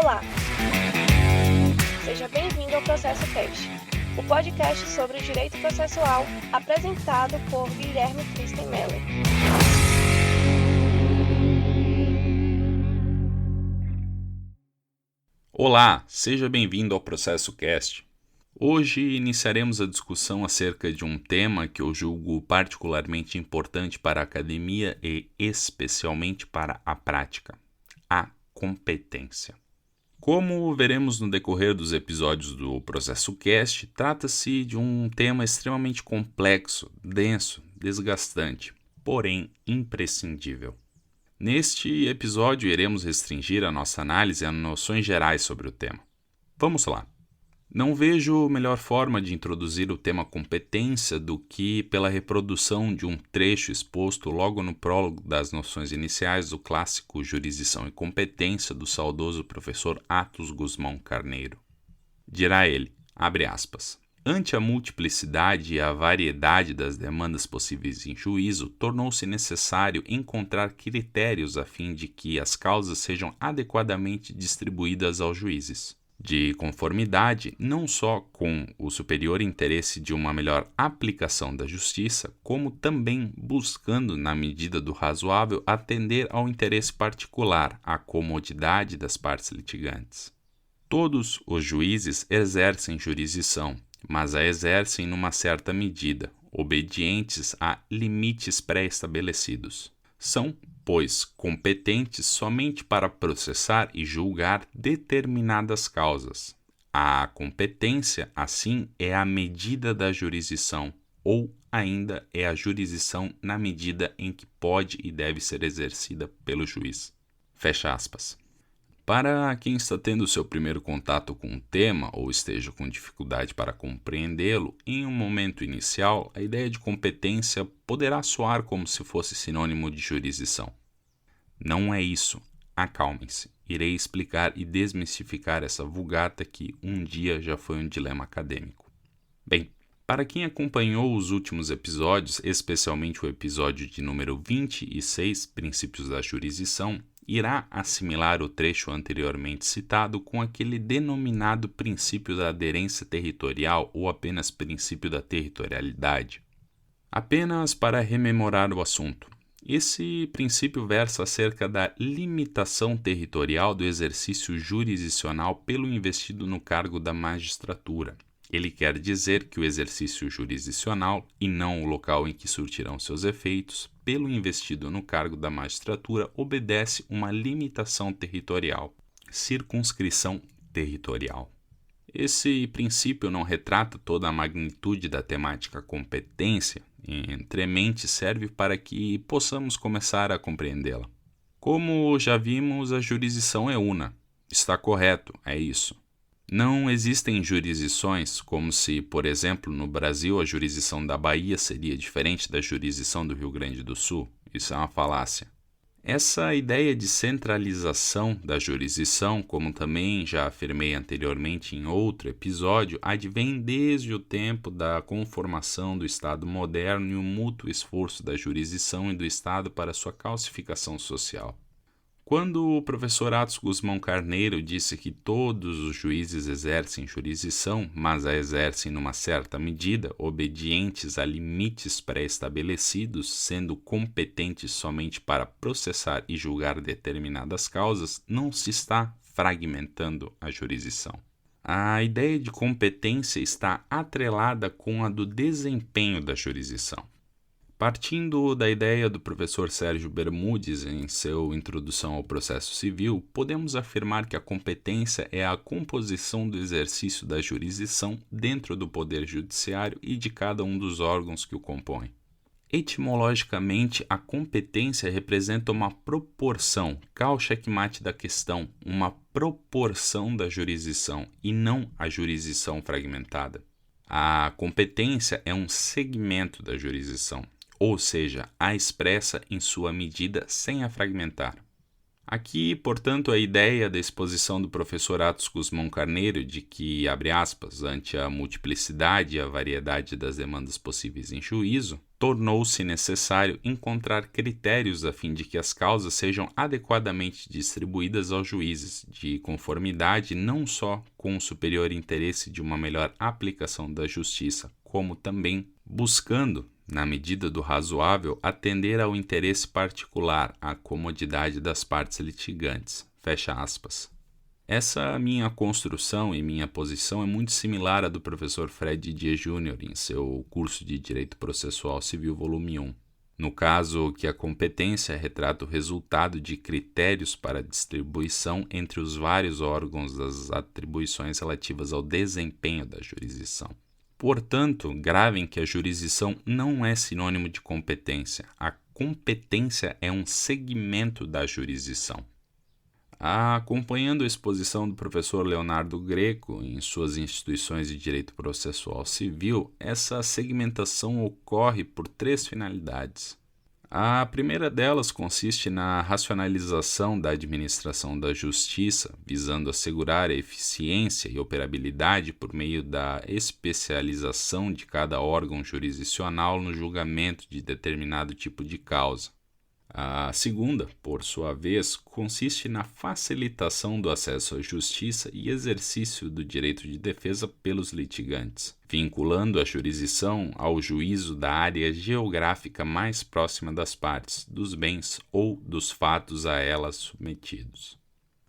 Olá! Seja bem-vindo ao Processo Cast, o podcast sobre direito processual apresentado por Guilherme Kristen Meller. Olá, seja bem-vindo ao Processo Cast. Hoje iniciaremos a discussão acerca de um tema que eu julgo particularmente importante para a academia e especialmente para a prática: a competência. Como veremos no decorrer dos episódios do Processo Cast, trata-se de um tema extremamente complexo, denso, desgastante, porém imprescindível. Neste episódio, iremos restringir a nossa análise a noções gerais sobre o tema. Vamos lá. Não vejo melhor forma de introduzir o tema competência do que pela reprodução de um trecho exposto logo no prólogo das noções iniciais do clássico Jurisdição e Competência do saudoso professor Atos Guzmão Carneiro. Dirá ele, abre aspas, ante a multiplicidade e a variedade das demandas possíveis em juízo, tornou-se necessário encontrar critérios a fim de que as causas sejam adequadamente distribuídas aos juízes, de conformidade não só com o superior interesse de uma melhor aplicação da justiça, como também buscando, na medida do razoável, atender ao interesse particular, à comodidade das partes litigantes. Todos os juízes exercem jurisdição, mas a exercem numa certa medida, obedientes a limites pré-estabelecidos. São, pois, competentes somente para processar e julgar determinadas causas. A competência, assim, é a medida da jurisdição, ou ainda é a jurisdição na medida em que pode e deve ser exercida pelo juiz. Fecha aspas. Para quem está tendo seu primeiro contato com o tema ou esteja com dificuldade para compreendê-lo, em um momento inicial, a ideia de competência poderá soar como se fosse sinônimo de jurisdição. Não é isso. Acalmem-se. Irei explicar e desmistificar essa vulgata que um dia já foi um dilema acadêmico. Bem, para quem acompanhou os últimos episódios, especialmente o episódio de número 26, Princípios da Jurisdição, irá assimilar o trecho anteriormente citado com aquele denominado princípio da aderência territorial ou apenas princípio da territorialidade. Apenas para rememorar o assunto, esse princípio versa acerca da limitação territorial do exercício jurisdicional pelo investido no cargo da magistratura. Ele quer dizer que o exercício jurisdicional, e não o local em que surtirão seus efeitos, pelo investido no cargo da magistratura, obedece uma limitação territorial, circunscrição territorial. Esse princípio não retrata toda a magnitude da temática competência, entremente serve para que possamos começar a compreendê-la. Como já vimos, a jurisdição é una. Está correto, é isso. Não existem jurisdições, como se, por exemplo, no Brasil a jurisdição da Bahia seria diferente da jurisdição do Rio Grande do Sul. Isso é uma falácia. Essa ideia de centralização da jurisdição, como também já afirmei anteriormente em outro episódio, advém desde o tempo da conformação do Estado moderno e o mútuo esforço da jurisdição e do Estado para sua calcificação social. Quando o professor Atos Guzmão Carneiro disse que todos os juízes exercem jurisdição, mas a exercem numa certa medida, obedientes a limites pré-estabelecidos, sendo competentes somente para processar e julgar determinadas causas, não se está fragmentando a jurisdição. A ideia de competência está atrelada com a do desempenho da jurisdição. Partindo da ideia do professor Sérgio Bermudes em sua Introdução ao Processo Civil, podemos afirmar que a competência é a composição do exercício da jurisdição dentro do Poder Judiciário e de cada um dos órgãos que o compõem. Etimologicamente, a competência representa uma proporção, cal checkmate da questão, uma proporção da jurisdição e não a jurisdição fragmentada. A competência é um segmento da jurisdição, ou seja, a expressa em sua medida sem a fragmentar. Aqui, portanto, a ideia da exposição do professor Atos Guzmão Carneiro de que, abre aspas, ante a multiplicidade e a variedade das demandas possíveis em juízo, tornou-se necessário encontrar critérios a fim de que as causas sejam adequadamente distribuídas aos juízes, de conformidade não só com o superior interesse de uma melhor aplicação da justiça, como também buscando, na medida do razoável, atender ao interesse particular, à comodidade das partes litigantes. Fecha aspas. Essa minha construção e minha posição é muito similar à do professor Fred Dias Jr. em seu curso de Direito Processual Civil, volume 1. No caso que a competência retrata o resultado de critérios para distribuição entre os vários órgãos das atribuições relativas ao desempenho da jurisdição. Portanto, gravem que a jurisdição não é sinônimo de competência. A competência é um segmento da jurisdição. Acompanhando a exposição do professor Leonardo Greco em suas instituições de direito processual civil, essa segmentação ocorre por 3 finalidades. A primeira delas consiste na racionalização da administração da justiça, visando assegurar a eficiência e operabilidade por meio da especialização de cada órgão jurisdicional no julgamento de determinado tipo de causa. A segunda, por sua vez, consiste na facilitação do acesso à justiça e exercício do direito de defesa pelos litigantes, vinculando a jurisdição ao juízo da área geográfica mais próxima das partes, dos bens ou dos fatos a elas submetidos.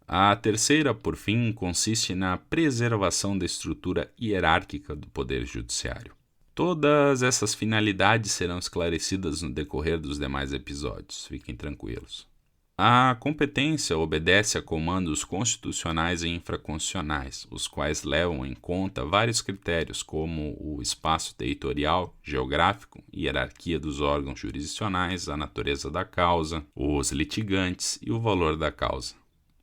A terceira, por fim, consiste na preservação da estrutura hierárquica do Poder Judiciário. Todas essas finalidades serão esclarecidas no decorrer dos demais episódios, fiquem tranquilos. A competência obedece a comandos constitucionais e infraconstitucionais, os quais levam em conta vários critérios, como o espaço territorial, geográfico, hierarquia dos órgãos jurisdicionais, a natureza da causa, os litigantes e o valor da causa.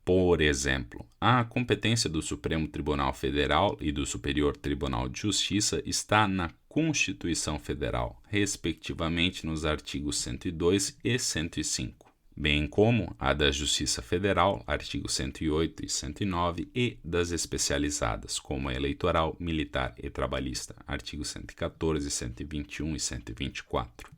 Por exemplo, a competência do Supremo Tribunal Federal e do Superior Tribunal de Justiça está na Constituição Federal, respectivamente nos artigos 102 e 105, bem como a da Justiça Federal, artigos 108 e 109, e das especializadas, como a Eleitoral, Militar e Trabalhista, artigos 114, 121 e 124.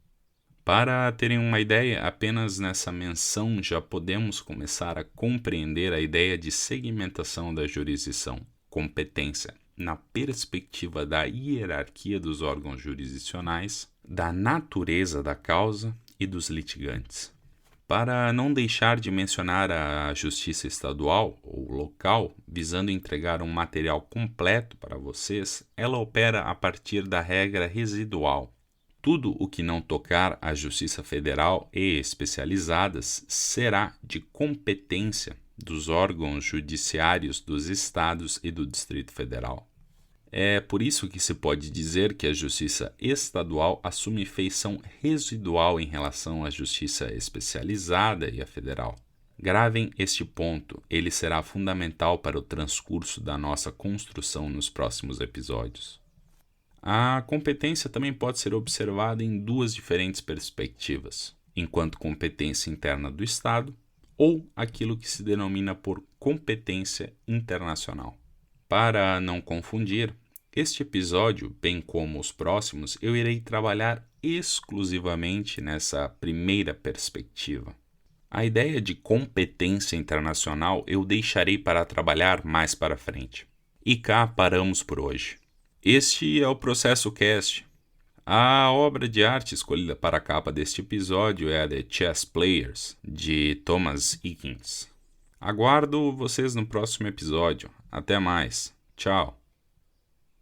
Para terem uma ideia, apenas nessa menção já podemos começar a compreender a ideia de segmentação da jurisdição, competência, na perspectiva da hierarquia dos órgãos jurisdicionais, da natureza da causa e dos litigantes. Para não deixar de mencionar a justiça estadual ou local, visando entregar um material completo para vocês, ela opera a partir da regra residual. Tudo o que não tocar à Justiça Federal e especializadas será de competência dos órgãos judiciários dos estados e do Distrito Federal. É por isso que se pode dizer que a Justiça Estadual assume feição residual em relação à Justiça Especializada e à Federal. Gravem este ponto, ele será fundamental para o transcurso da nossa construção nos próximos episódios. A competência também pode ser observada em 2 diferentes perspectivas, enquanto competência interna do Estado ou aquilo que se denomina por competência internacional. Para não confundir, este episódio, bem como os próximos, eu irei trabalhar exclusivamente nessa primeira perspectiva. A ideia de competência internacional eu deixarei para trabalhar mais para frente. E cá paramos por hoje. Este é o Processo Cast. A obra de arte escolhida para a capa deste episódio é a The Chess Players, de Thomas Eakins. Aguardo vocês no próximo episódio. Até mais. Tchau.